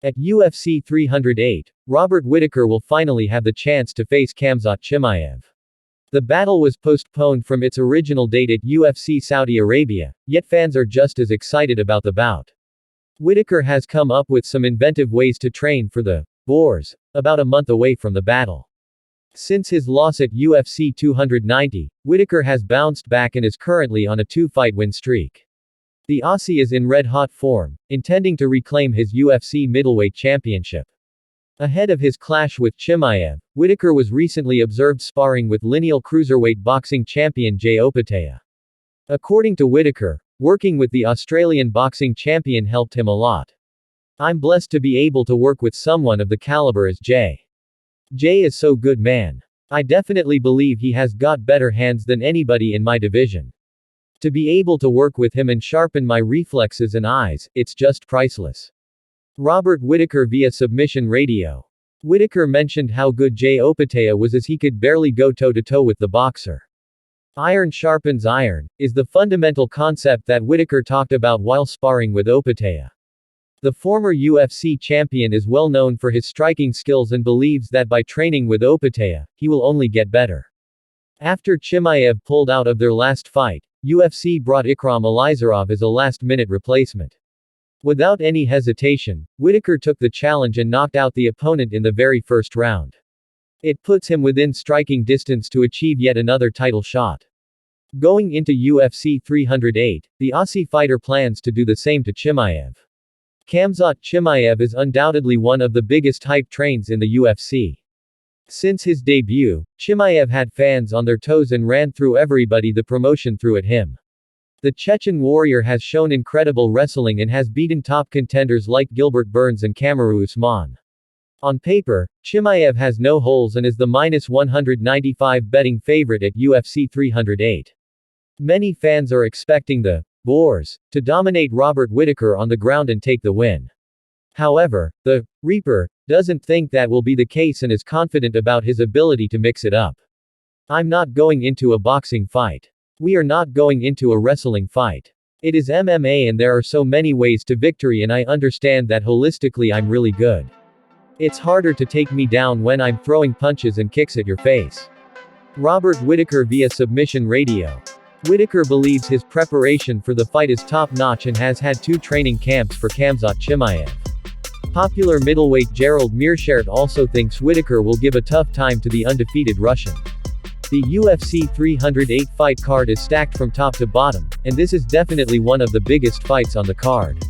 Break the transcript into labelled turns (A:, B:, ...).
A: At UFC 308, Robert Whittaker will finally have the chance to face Khamzat Chimaev. The battle was postponed from its original date at UFC Saudi Arabia, yet fans are just as excited about the bout. Whittaker has come up with some inventive ways to train for the Borz, about a month away from the battle. Since his loss at UFC 290, Whittaker has bounced back and is currently on a 2-fight win streak. The Aussie is in red-hot form, intending to reclaim his UFC middleweight championship. Ahead of his clash with Chimaev, Whittaker was recently observed sparring with lineal cruiserweight boxing champion Jai Opetaia. According to Whittaker, working with the Australian boxing champion helped him a lot. "I'm blessed to be able to work with someone of the caliber as Jai. Jai is so good, man. I definitely believe he has got better hands than anybody in my division. To be able to work with him and sharpen my reflexes and eyes, it's just priceless." Robert Whittaker via Submission Radio. Whittaker mentioned how good Jai Opetaia was as he could barely go toe-to-toe with the boxer. Iron sharpens iron, is the fundamental concept that Whittaker talked about while sparring with Opetaia. The former UFC champion is well known for his striking skills and believes that by training with Opetaia, he will only get better. After Chimaev pulled out of their last fight, UFC brought Ikram Alizarov as a last-minute replacement. Without any hesitation, Whittaker took the challenge and knocked out the opponent in the very first round. It puts him within striking distance to achieve yet another title shot. Going into UFC 308, the Aussie fighter plans to do the same to Chimaev. Khamzat Chimaev is undoubtedly one of the biggest hype trains in the UFC. Since his debut, Chimaev had fans on their toes and ran through everybody the promotion threw at him. The Chechen warrior has shown incredible wrestling and has beaten top contenders like Gilbert Burns and Kamaru Usman. On paper, Chimaev has no holes and is the -195 betting favorite at UFC 308. Many fans are expecting the Borz to dominate Robert Whittaker on the ground and take the win. However, the Reaper doesn't think that will be the case and is confident about his ability to mix it up. "I'm not going into a boxing fight. We are not going into a wrestling fight. It is MMA and there are so many ways to victory and I understand that holistically I'm really good. It's harder to take me down when I'm throwing punches and kicks at your face." Robert Whittaker via Submission Radio. Whittaker believes his preparation for the fight is top-notch and has had 2 training camps for Khamzat Chimaev. Popular middleweight Gerald Meerschaert also thinks Whittaker will give a tough time to the undefeated Russian. The UFC 308 fight card is stacked from top to bottom, and this is definitely one of the biggest fights on the card.